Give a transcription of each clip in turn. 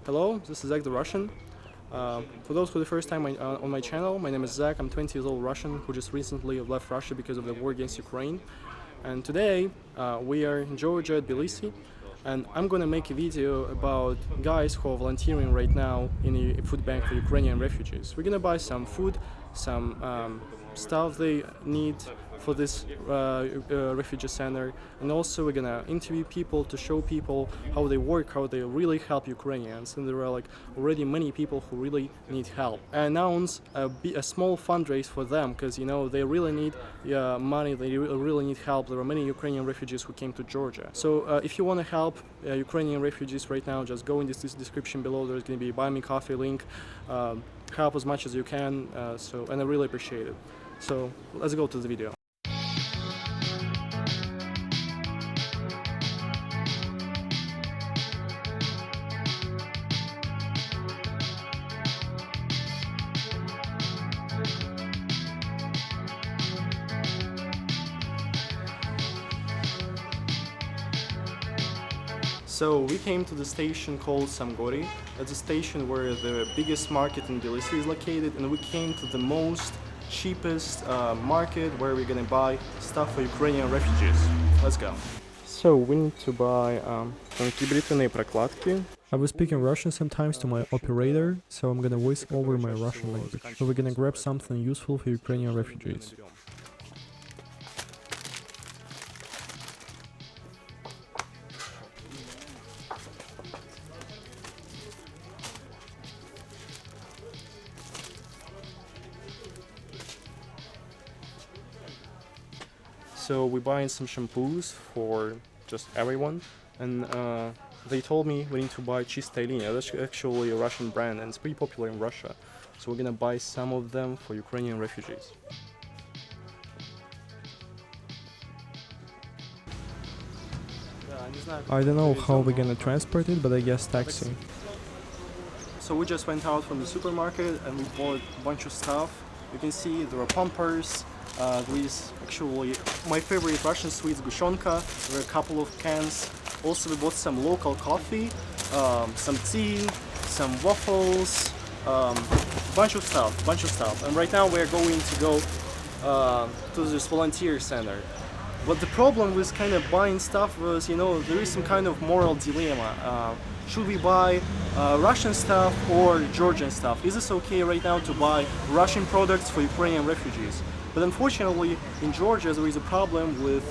Hello, this is Zach the Russian. For those who are the first time on my channel, my name is Zach. I'm 20 years old Russian who just recently left Russia because of the war against Ukraine. And today we are in Georgia, Tbilisi, and I'm gonna make a video about guys who are volunteering right now in a food bank for Ukrainian refugees. We're gonna buy some food, some stuff they need for this refugee center, and also we're gonna interview people to show people how they work, how they really help Ukrainians, and there are like already many people who really need help. I announce a small fundraise for them because they really need money, they really need help. There are many Ukrainian refugees who came to Georgia. So if you want to help Ukrainian refugees right now, just go in this description below. There's going to be a buy me coffee link. Help as much as you can, and I really appreciate it. So let's go to the video. So we came to the station called Samgori. It's a station where the biggest market in Tbilisi is located, and we came to the most cheapest market where we're gonna buy stuff for Ukrainian refugees. Let's go. So we need to buy some прокладки. I was speaking Russian sometimes to my operator, so I'm gonna voice over my Russian language. So we're gonna grab something useful for Ukrainian refugees. So we're buying some shampoos for just everyone, and they told me we need to buy Чистая Линия. That's actually a Russian brand, and it's pretty popular in Russia. So we're gonna buy some of them for Ukrainian refugees. I don't know how we're gonna transport it, but I guess taxi. So we just went out from the supermarket and we bought a bunch of stuff. You can see there are pumpers. There is actually my favorite Russian sweet, Sgushonka. There are a couple of cans. Also we bought some local coffee, some tea, some waffles, bunch of stuff. And right now we're going to go to this volunteer center. But the problem with kind of buying stuff was, there is some kind of moral dilemma. Should we buy Russian stuff or Georgian stuff? Is it okay right now to buy Russian products for Ukrainian refugees? But unfortunately, in Georgia, there is a problem with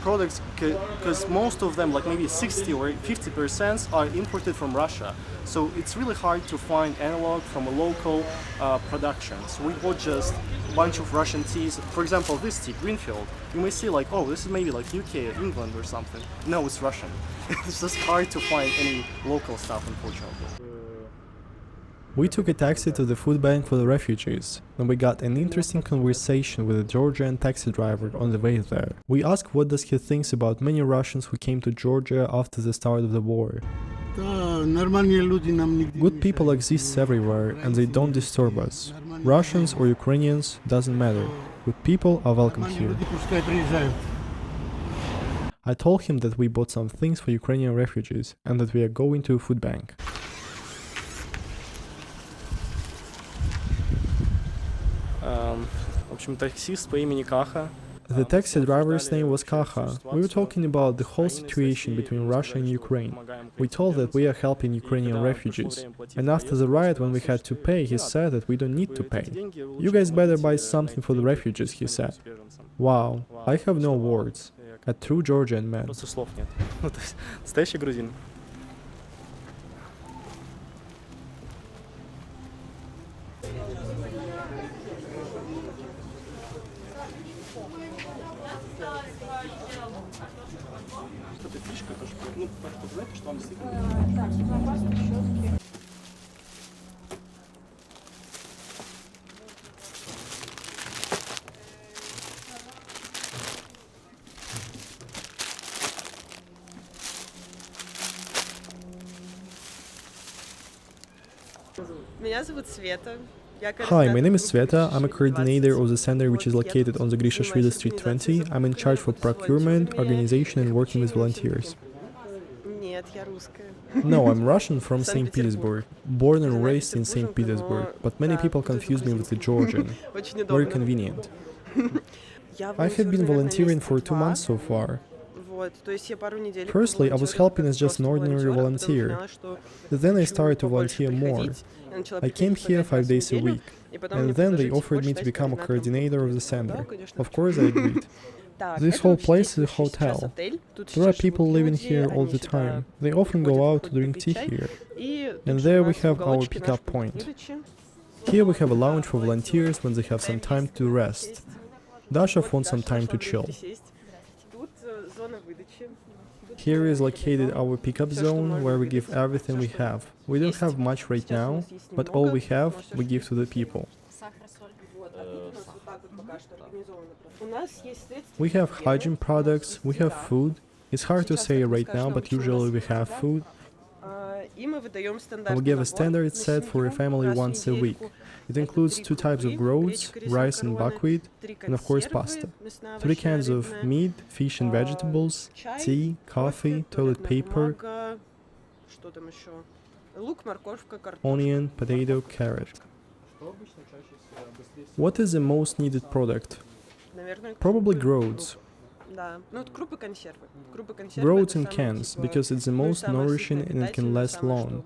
products because most of them, like maybe 60 or 50%, are imported from Russia. So it's really hard to find analog from a local production. So we bought just a bunch of Russian teas. For example, this tea, Greenfield. You may see like, oh, this is maybe like UK, England or something. No, it's Russian. It's just hard to find any local stuff, unfortunately. We took a taxi to the food bank for the refugees, and we got an interesting conversation with a Georgian taxi driver on the way there. We asked what does he thinks about many Russians who came to Georgia after the start of the war. Good people exist everywhere and they don't disturb us. Russians or Ukrainians, doesn't matter. Good people are welcome here. I told him that we bought some things for Ukrainian refugees and that we are going to a food bank. The taxi driver's name was Kaha. We were talking about the whole situation between Russia and Ukraine. We told that we are helping Ukrainian refugees. And after the riot, when we had to pay, he said that we don't need to pay. You guys better buy something for the refugees, he said. Wow, I have no words. A true Georgian man. Hi, my name is Sveta. I'm a coordinator of the center which is located on the Grishashvili Street 20. I'm in charge for procurement, organization and working with volunteers. No, I'm Russian from St. Petersburg, born and raised in St. Petersburg, but many people confuse me with the Georgian. Very convenient. I have been volunteering for 2 months so far. Firstly, I was helping as just an ordinary volunteer. Then I started to volunteer more. I came here 5 days a week, and then they offered me to become a coordinator of the center. Of course I agreed. This whole place is a hotel. There are people living here all the time. They often go out to drink tea here. And there we have our pickup point. Here we have a lounge for volunteers when they have some time to rest. Dasha wants some time to chill. Here is located our pickup zone, where we give everything we have. We don't have much right now, but all we have, we give to the people. We have hygiene products, we have food. It's hard to say right now, but usually we have food. We give a standard set for a family once a week. It includes 2 types of groats, rice and buckwheat, and of course pasta. 3 cans of meat, fish and vegetables, tea, coffee, toilet paper, onion, potato, carrot. What is the most needed product? Probably groats. Groats in cans, because it's the most nourishing and it can last long.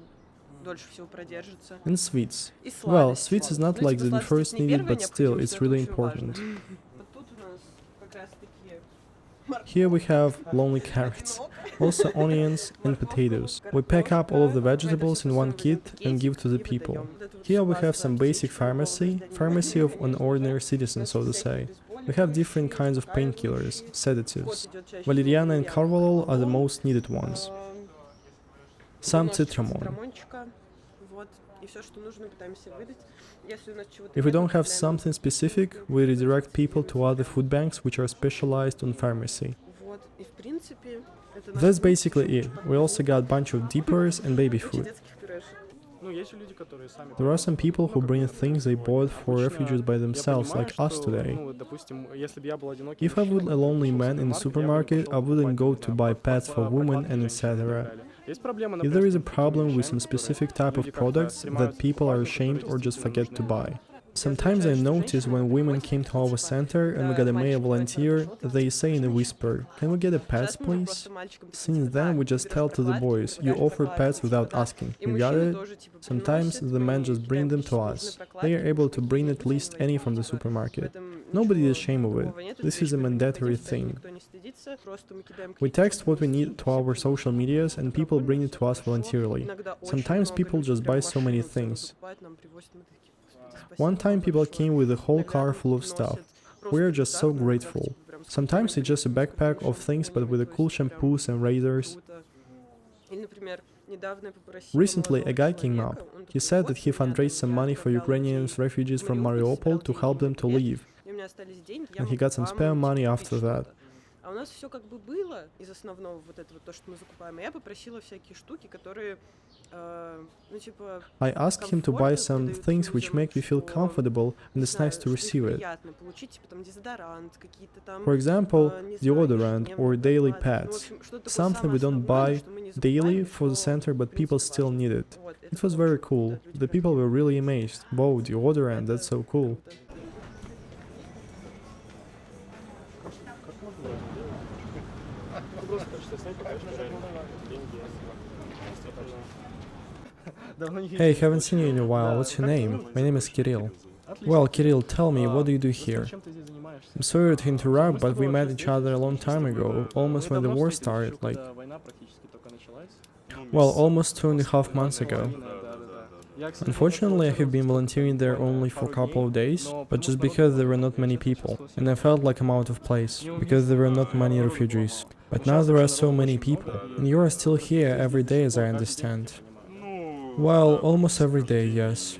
And sweets. Well, sweets is not like the first needed, but still, it's really important. Here we have lonely carrots, also onions and potatoes. We pack up all of the vegetables in one kit and give to the people. Here we have some basic pharmacy of an ordinary citizen, so to say. We have different kinds of painkillers, sedatives. Valeriana and carvalol are the most needed ones. Some citramon. If we don't have something specific, we redirect people to other food banks which are specialized on pharmacy. That's basically it. We also got a bunch of dippers and baby food. There are some people who bring things they bought for refugees by themselves, like us today. If I were a lonely man in the supermarket, I wouldn't go to buy pads for women and etc. If there is a problem with some specific type of products that people are ashamed or just forget to buy. Sometimes I notice when women came to our center and we got a male volunteer, they say in a whisper, "Can we get a pads, please?" Since then we just tell to the boys, "You offer pads without asking, you got it?" Sometimes the men just bring them to us. They are able to bring at least any from the supermarket. Nobody is ashamed of it. This is a mandatory thing. We text what we need to our social medias and people bring it to us voluntarily. Sometimes people just buy so many things. One time people came with a whole car full of stuff. We are just so grateful. Sometimes it's just a backpack of things but with the cool shampoos and razors. Recently a guy came up. He said that he fundraised some money for Ukrainian refugees from Mariupol to help them to leave. And he got some spare money after that. I asked him to buy some things which make me feel comfortable and it's nice to receive it. For example, deodorant or daily pads. Something we don't buy daily for the center, but people still need it. It was very cool. The people were really amazed. Wow, deodorant, that's so cool. Hey, haven't seen you in a while. What's your name? My name is Kirill. Well, Kirill, tell me, what do you do here? I'm sorry to interrupt, but we met each other a long time ago, almost when the war started, like... Well, almost 2.5 months ago. Unfortunately, I have been volunteering there only for a couple of days, but just because there were not many people, and I felt like I'm out of place, because there were not many refugees. But now there are so many people, and you are still here every day, as I understand. Well, almost every day, yes.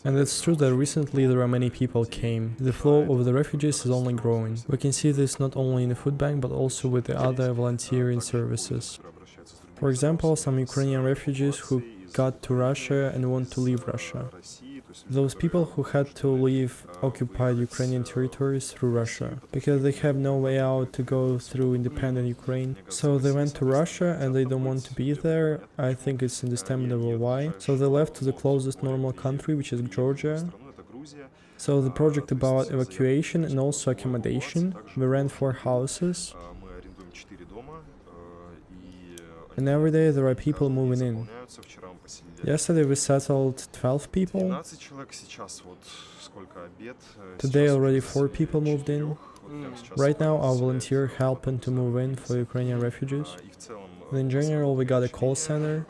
And it's true that recently there are many people came. The flow of the refugees is only growing. We can see this not only in the food bank, but also with the other volunteering services. For example, some Ukrainian refugees who got to Russia and want to leave Russia. those people who had to leave occupied Ukrainian territories through Russia, because they have no way out to go through independent Ukraine. So they went to Russia and they don't want to be there. I think it's understandable why. So they left to the closest normal country, which is Georgia. So the project about evacuation and also accommodation, we rent 4 houses. And every day there are people moving in. Yesterday we settled 12 people. Today already 4 people moved in. Right now our volunteer helping to move in for Ukrainian refugees. And in general we got a call center.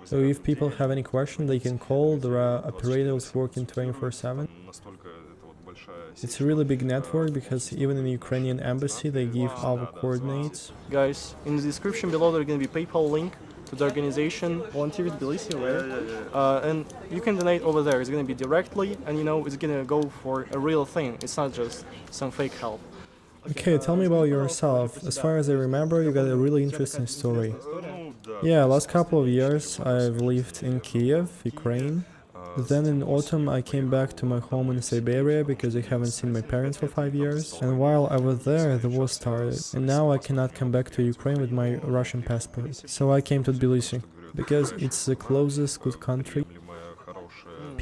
So if people have any question they can call, there are operators working 24/7. It's a really big network because even in the Ukrainian embassy they give our coordinates. Guys, in the description below there's gonna be PayPal link to the organization Volunteers Tbilisi, right? And you can donate over there. It's gonna be directly, and you know it's gonna go for a real thing. It's not just some fake help. Okay, tell me about yourself. As far as I remember, you got a really interesting story. Yeah, last couple of years I've lived in Kiev, Ukraine. Then in autumn I came back to my home in Siberia because I haven't seen my parents for 5 years. And while I was there, the war started. And now I cannot come back to Ukraine with my Russian passport. So I came to Tbilisi because it's the closest good country.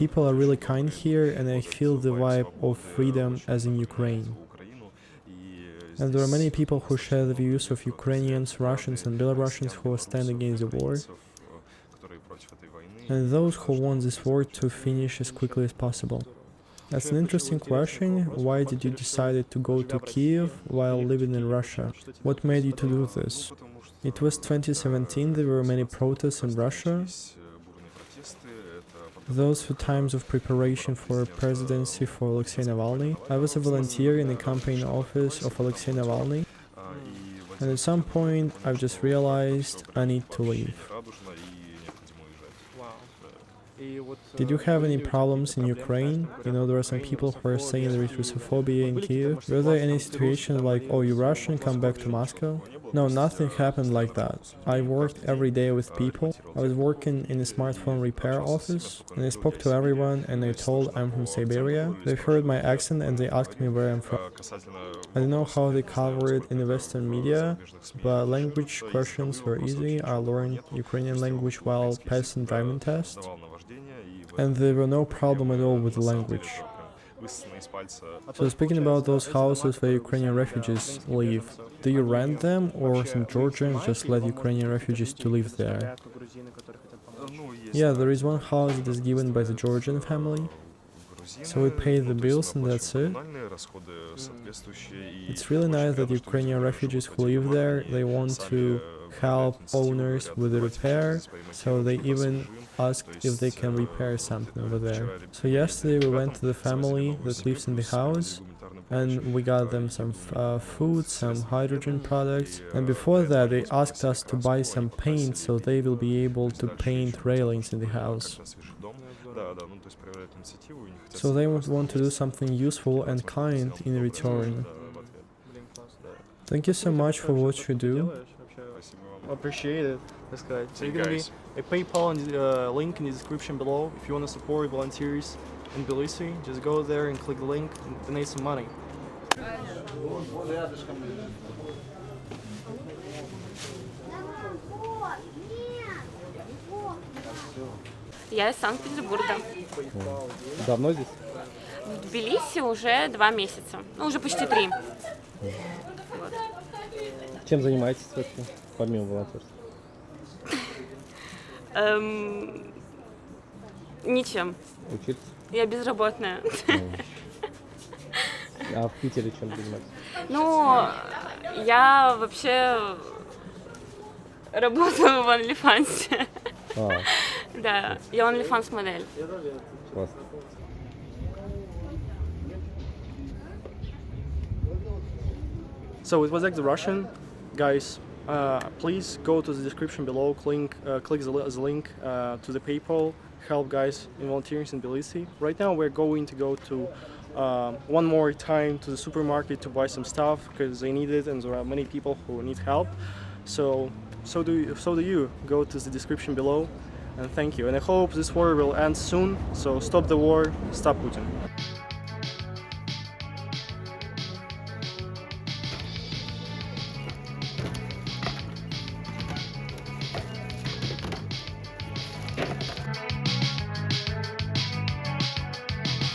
People are really kind here and I feel the vibe of freedom as in Ukraine. And there are many people who share the views of Ukrainians, Russians and Belarusians who are standing against the war. And those who want this war to finish as quickly as possible. That's an interesting question. Why did you decide to go to Kiev while living in Russia? What made you to do this? It was 2017, there were many protests in Russia. Those were times of preparation for presidency for Alexei Navalny. I was a volunteer in the campaign office of Alexei Navalny. And at some point, I've just realized I need to leave. Did you have any problems in Ukraine? You know, there are some people who are saying there is Russophobia in Kiev. Were there any situations like, oh, you're Russian, come back to Moscow? No, nothing happened like that. I worked every day with people. I was working in a smartphone repair office, and I spoke to everyone, and I told I'm from Siberia. They heard my accent and they asked me where I'm from. I don't know how they cover it in the Western media, but language questions were easy. I learned Ukrainian language while passing driving tests. And there were no problem at all with the language. So speaking about those houses where Ukrainian refugees live, do you rent them or some Georgians just let Ukrainian refugees to live there? Yeah, there is one house that is given by the Georgian family. So we pay the bills and that's it. It's really nice that Ukrainian refugees who live there, they want to help owners with the repair, so they even asked if they can repair something over there. So yesterday we went to the family that lives in the house and we got them some food, some hydrogen products, and before that they asked us to buy some paint so they will be able to paint railings in the house. So they want to do something useful and kind in return. Thank you so much for what you do. Appreciate it. That's good. So you're gonna be a PayPal link in the description below. If you want to support volunteers in Tbilisi, just go there and click the link and donate some money. Я из Санкт-Петербурга. Давно здесь? В Тбилиси уже 2 месяца. Ну, уже почти 3. Вот. Чем занимаетесь вообще, помимо волонтерства? Ничем. Учиться? Я безработная. А в Питере чем занимаетесь? Ну, я вообще работаю в OnlyFans. Да, я OnlyFans модель. Классно. So it was like the Russian guys. Please go to the description below. Click the link to the PayPal. Help guys in volunteers in Tbilisi. Right now we're going to go to one more time to the supermarket to buy some stuff because they need it and there are many people who need help. So do you. Go to the description below And thank you. And I hope this war will end soon. So stop the war, stop Putin.